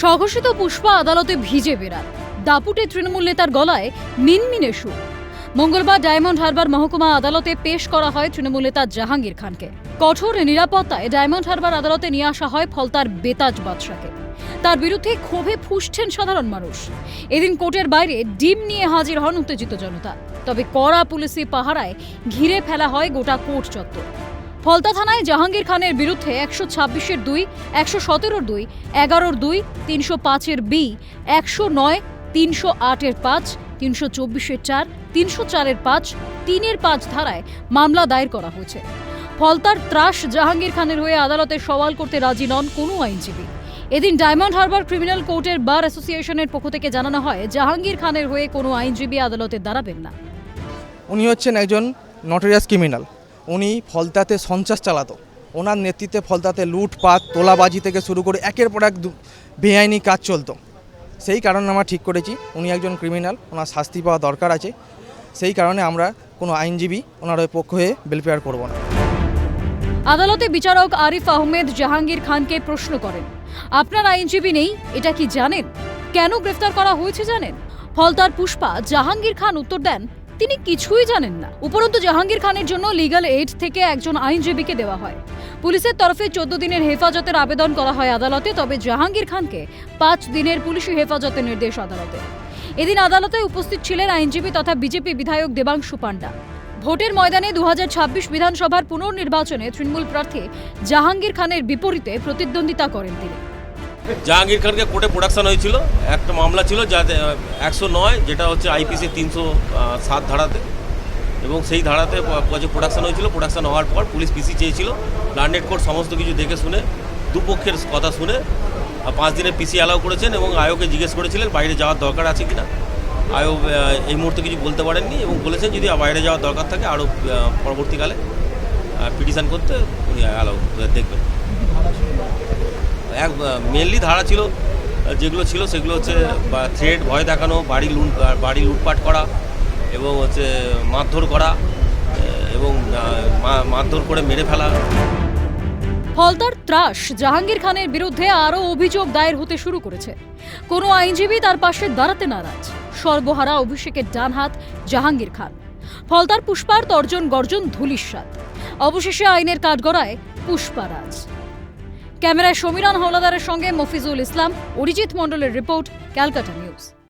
স্বঘোষিত পুষ্পা আদালতে ভিজে বেড়াল, দাপুটে তৃণমূল নেতার গলায় মিনমিনে সুর। মঙ্গলবার ডায়মন্ড হারবার মহকুমা আদালতে পেশ করা হয় তৃণমূল নেতা জাহাঙ্গীর খানকে। কঠোর নিরাপত্তায় ডায়মন্ড হারবার আদালতে নিয়ে আসা হয় ফলতার বেতাজ বাদশাকে। তার বিরুদ্ধে ক্ষোভে ফুঁসছেন সাধারণ মানুষ। এদিন কোর্টের বাইরে ডিম নিয়ে হাজির হন উত্তেজিত জনতা। তবে কড়া পুলিশি পাহারায় ঘিরে ফেলা হয় গোটা কোর্ট চত্বর। ফলতা থানায় জাহাঙ্গীর খানের বিরুদ্ধে 126-2, 117-2, 11-2, 305-বি, 109, 308-5, 324-4, 304-5, 3-5 ধারায় মামলা দায়ের করা হয়েছে। ফলতার ত্রাস জাহাঙ্গীর খানের হয়ে আদালতে সওয়াল করতে রাজি নন কোনো আইনজীবী। এদিন ডায়মন্ড হারবার ক্রিমিনাল কোর্টের বার অ্যাসোসিয়েশনের পক্ষ থেকে জানানো হয় জাহাঙ্গীর খানের হয়ে কোনো আইনজীবী আদালতে দাঁড়াবেন না। উনি হচ্ছেন একজন নটোরিয়াস ক্রিমিনাল। উনি ফলতাতে সন্ত্রাস চালাতো। ওনার নেতৃত্বে ফলতাতে লুটপাট, তোলাবাজি থেকে শুরু করে একের পর এক বেআইনি কাজ চলতো। সেই কারণে আমরা ঠিক করেছি উনি একজন ক্রিমিনাল, ওনার শাস্তি পাওয়া দরকার আছে। সেই কারণে আমরা কোনো আইনজীবী ওনার পক্ষ হয়ে বেলফেয়ার করব না। আদালতে বিচারক আরিফ আহমেদ জাহাঙ্গীর খানকে প্রশ্ন করেন, আপনার আইনজীবী নেই, এটা কি জানেন? কেন গ্রেফতার করা হয়েছে জানেন? ফলতার পুষ্পা জাহাঙ্গীর খান উত্তর দেন, তিনি কিছুই জানেন না। উপরন্তু জাহাঙ্গীর খানের জন্য লিগ্যাল এইড থেকে একজন আইনজীবীকে দেওয়া হয়। পুলিশের তরফে 14 দিনের হেফাজতের আবেদন করা হয় আদালতে। তবে জাহাঙ্গীর খানকে 5 দিনের পুলিশি হেফাজতের নির্দেশ আদালতে। এদিন আদালতে উপস্থিত ছিলেন আইনজীবী তথা বিজেপি বিধায়ক দেবাংশু পান্ডা। ভোটের ময়দানে 2026 বিধানসভার পুনর্নির্বাচনে তৃণমূল প্রার্থী জাহাঙ্গীর খানের বিপরীতে প্রতিদ্বন্দ্বিতা করেন তিনি। জাহাঙ্গীর খানকে কোর্টে প্রোডাকশন হয়েছিল, একটা মামলা ছিল যাতে 109, যেটা হচ্ছে আইপিসি 307 ধারাতে, এবং সেই ধারাতে প্রোডাকশন হয়েছিল। প্রোডাকশন হওয়ার পর পুলিশ পিসি চেয়েছিল। লার্নেড কোর্ট সমস্ত কিছু দেখে শুনে, দুপক্ষের কথা শুনে 5 দিনের পিসি অ্যালাউ করেছেন এবং আয়োগকে জিজ্ঞেস করেছিলেন বাইরে যাওয়ার দরকার আছে কিনা। আয়োগ এই মুহূর্তে কিছু বলতে পারেননি এবং বলেছেন যদি বাইরে যাওয়ার দরকার থাকে আরও পরবর্তীকালে পিটিশন করতে উনি অ্যালাউ দেখবেন। মেনলি ধারা ছিল যেগুলো ছিল সেগুলো হচ্ছে থ্রেট, ভয় দেখানো, বাড়ি লুটপাট করা এবং হচ্ছে মারধর করা এবং মারধর করে মেরে ফেলা। ফলতার ত্রাস জাহাঙ্গীর খানের বিরুদ্ধে আরও অভিযোগ দায়ের হতে শুরু করেছে। কোনো আইনজীবী তার পাশে দাঁড়াতে নারাজ। সর্বহারা অভিষেকের ডান হাত জাহাঙ্গীর খান। ফলতার পুষ্পার তর্জন গর্জন ধূলিসাৎ। অবশেষে আইনের কাঠগড়ায় পুষ্পারাজ। ক্যামেরায় সমীরণ হাওলাদারের সঙ্গে মফিজুল ইসলাম, অরিজিৎ মণ্ডলের রিপোর্ট, ক্যালকাটা নিউজ।